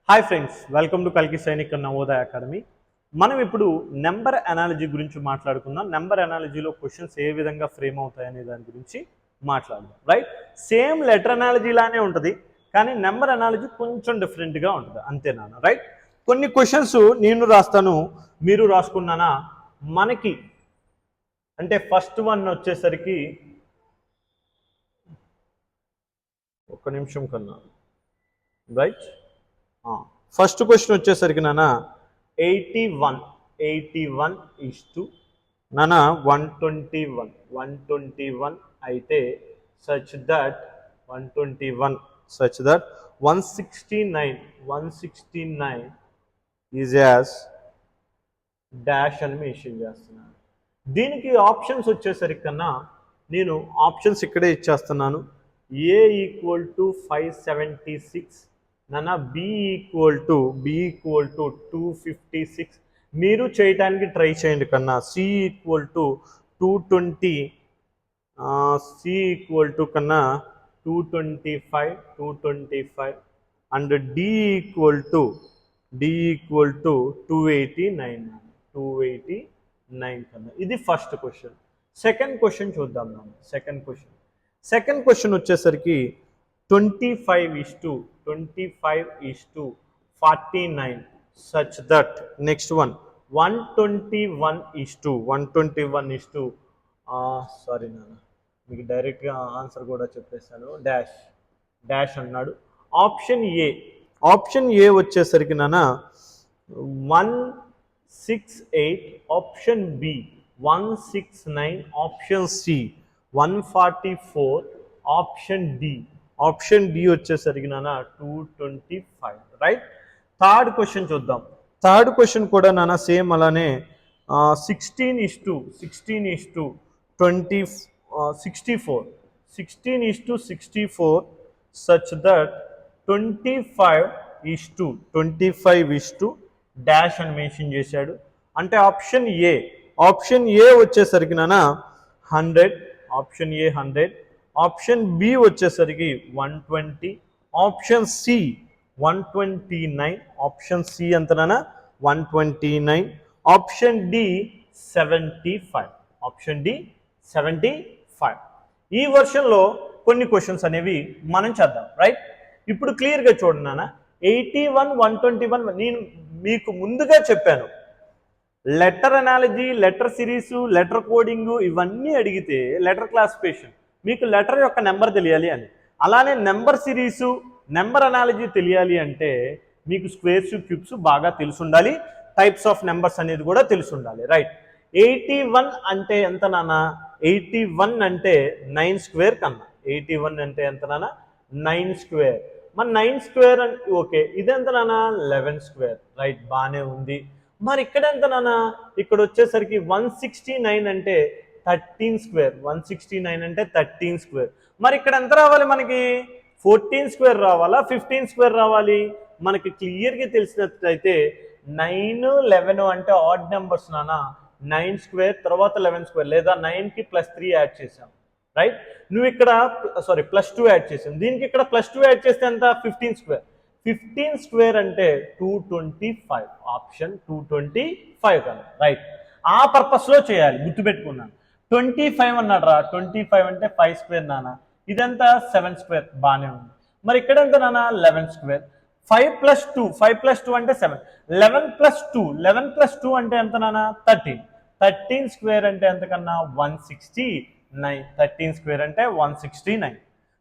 Hi friends, welcome to కల్కి Sainik Navodaya academy. మనం ఇప్పుడు నెంబర్ అనాలజీ గురించి మాట్లాడుకుందాం. నెంబర్ అనాలజీలో క్వశ్చన్స్ ఏ విధంగా ఫ్రేమ్ అవుతాయనే దాని గురించి మాట్లాడదాం. రైట్, సేమ్ లెటర్ అనాలజీ లానే ఉంటుంది, కానీ నెంబర్ అనాలజీ కొంచెం డిఫరెంట్గా ఉంటుంది, అంతేనా? రైట్, కొన్ని క్వశ్చన్స్ నేను రాస్తాను, మీరు రాసుకున్నానా. మనకి అంటే ఫస్ట్ వన్ వచ్చేసరికి ఒక్క నిమిషం కన్నా. రైట్, ఫస్ట్ క్వశ్చన్ వచ్చేసరికి నాన్న 81 ఈస్ టు నాన్న 121 అయితే such that 169 is as dash అని మెన్షన్ చేస్తున్నాను. దీనికి ఆప్షన్స్ వచ్చేసరికి కన్నా నేను ఆప్షన్స్ ఇక్కడే ఇచ్చేస్తున్నాను. ఏ ఈక్వల్ టు 576, నాన్న బి ఈక్వల్ టు 256. మీరు చేయటానికి ట్రై చేయండి కన్నా. C equal to 220, C equal to కన్నా 225 అండ్ డి ఈక్వల్ టు 289 కన్నా. ఇది ఫస్ట్ క్వశ్చన్. సెకండ్ క్వశ్చన్ చూద్దాం మనం. సెకండ్ క్వశ్చన్ వచ్చేసరికి 25 is to 49 such that next one 121 is to sorry నాన్న, మీకు డైరెక్ట్గా ఆన్సర్ కూడా చెప్పేస్తాను. డాష్ అన్నాడు. ఆప్షన్ ఏ వచ్చేసరికి నాన్న 168, option B 169, option C 144, option D వచ్చేసరికి నాన్న 225. రైట్, థర్డ్ క్వశ్చన్ చూద్దాం. థర్డ్ క్వశ్చన్ కూడా నాన్న సేమ్ అలానే 16 is to 64 such that 25 is to dash అని మెన్షన్ చేశాడు. అంటే ఆప్షన్ ఏ వచ్చేసరికి నాన్న 100, ఆప్షన్ ఏ 100, ఆప్షన్ బి వచ్చేసరికి 120, ఆప్షన్ సి 129, ఆప్షన్ సి ఎంతనా 129, ఆప్షన్ డి 75. ఈ వర్షన్లో కొన్ని క్వశ్చన్స్ అనేవి మనం చేద్దాం. రైట్, ఇప్పుడు క్లియర్గా చూడండి నాన్న. 81, 121 నేను మీకు ముందుగా చెప్పాను. Letter analogy, letter series, letter coding ఇవన్నీ అడిగితే లెటర్ క్లాసిఫికేషన్, మీకు లెటర్ యొక్క నెంబర్ తెలియాలి అని. అలానే నెంబర్ సిరీసు, నెంబర్ అనాలజీ తెలియాలి అంటే మీకు స్క్వేర్స్, క్యూబ్స్ బాగా తెలిసి ఉండాలి. టైప్స్ ఆఫ్ నెంబర్స్ అనేది కూడా తెలిసి ఉండాలి. రైట్, 81 అంటే ఎంత నాన్న? 81 అంటే 9 స్క్వేర్ కన్నా. 81 అంటే ఎంత నాన్న? 9 స్క్వేర్. మరి 9 స్క్వేర్ అంటే ఓకే, ఇదెంత నాన్న? 11 స్క్వేర్. రైట్, బాగానే ఉంది. మరి ఇక్కడ ఎంత నాన్న? ఇక్కడ వచ్చేసరికి 169 అంటే 13 స్క్వేర్. 169 అంటే 13 స్క్వేర్. మరి ఇక్కడ ఎంత రావాలి మనకి? 14 స్క్వేర్ రావాలా, 15 స్క్వేర్ రావాలి? మనకి క్లియర్గా తెలిసినట్లయితే 9, 11 అంటే ఆడ్ నెంబర్స్ నాన్న. 9 స్క్వేర్ తర్వాత 11 స్క్వేర్, లేదా 9కి +3 యాడ్ చేసాం. రైట్, నువ్వు ఇక్కడ +2 యాడ్ చేసాం. దీనికి ఇక్కడ +2 యాడ్ చేస్తే ఎంత? 15 స్క్వేర్. 15 స్క్వేర్ అంటే 225, ఆప్షన్ 225 కదా. రైట్, ఆ పర్పస్లో చేయాలి, గుర్తుపెట్టుకున్నాను. 25 అన్నాడు రా. 25 అంటే 5 స్క్వేర్ నాన్న. ఇదంతా 7 స్క్వేర్, బాగానే ఉంది. మరి ఇక్కడ ఎంత నాన్న? 11 స్క్వేర్. 5 + 2 అంటే 7. 11 + 2 అంటే ఎంత నాన్న? 13. 13 స్క్వేర్ అంటే ఎంతకన్నా? 169. 13 స్క్వేర్ అంటే 169.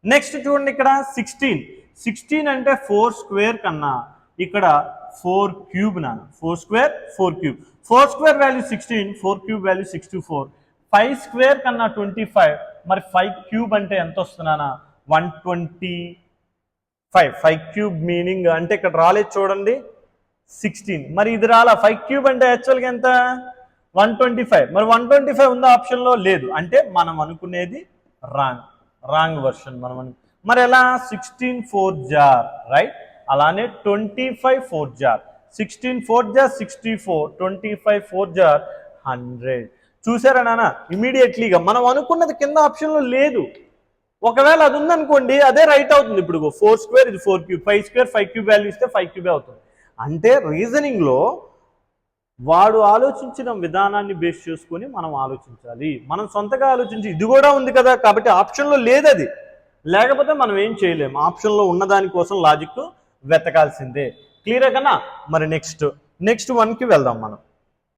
నెక్స్ట్ చూడండి, ఇక్కడ 16 అంటే 4 స్క్వేర్ కన్నా. ఇక్కడ 4 క్యూబ్ నాన్న. 4 square 4 cube. 4 square value 16, 4 cube value 64. 5 square కన్నా 25. మరి 5 క్యూబ్ అంటే ఎంత వస్తున్నానా? 125. 5 క్యూబ్ మీనింగ్ అంటే ఇక్కడ రాలేదు చూడండి, 16. మరి ఇది రాలా. 5 క్యూబ్ అంటే యాక్చువల్గా ఎంత? 125. మరి 125 ఉందా ఆప్షన్లో? లేదు. అంటే మనం అనుకునేది రాంగ్ వర్షన్. మరి ఎలా? 16 4 జార్. రైట్, అలానే 25 4 జార్. 16 4 jar 64, 25 4 jar 100. చూసారా నాన్న? ఇమీడియట్లీగా మనం అనుకున్నది కింద ఆప్షన్లో లేదు. ఒకవేళ అది ఉందనుకోండి అదే రైట్ అవుతుంది. ఇప్పుడు 4 స్క్వేర్ ఇది 4 క్యూబ్, 5 స్క్వేర్ 5 క్యూబ్ వాల్యూ ఇస్తే 5 క్యూబే అవుతుంది. అంటే రీజనింగ్లో వాడు ఆలోచించిన విధానాన్ని బేస్ చేసుకొని మనం ఆలోచించాలి. మనం సొంతగా ఆలోచించి ఇది కూడా ఉంది కదా కాబట్టి ఆప్షన్లో లేదు, అది లేకపోతే మనం ఏం చేయలేము. ఆప్షన్లో ఉన్నదానికోసం లాజిక్ వెతకాల్సిందే. క్లియర్ కన్నా? మరి నెక్స్ట్ 1కి వెళ్దాం మనం.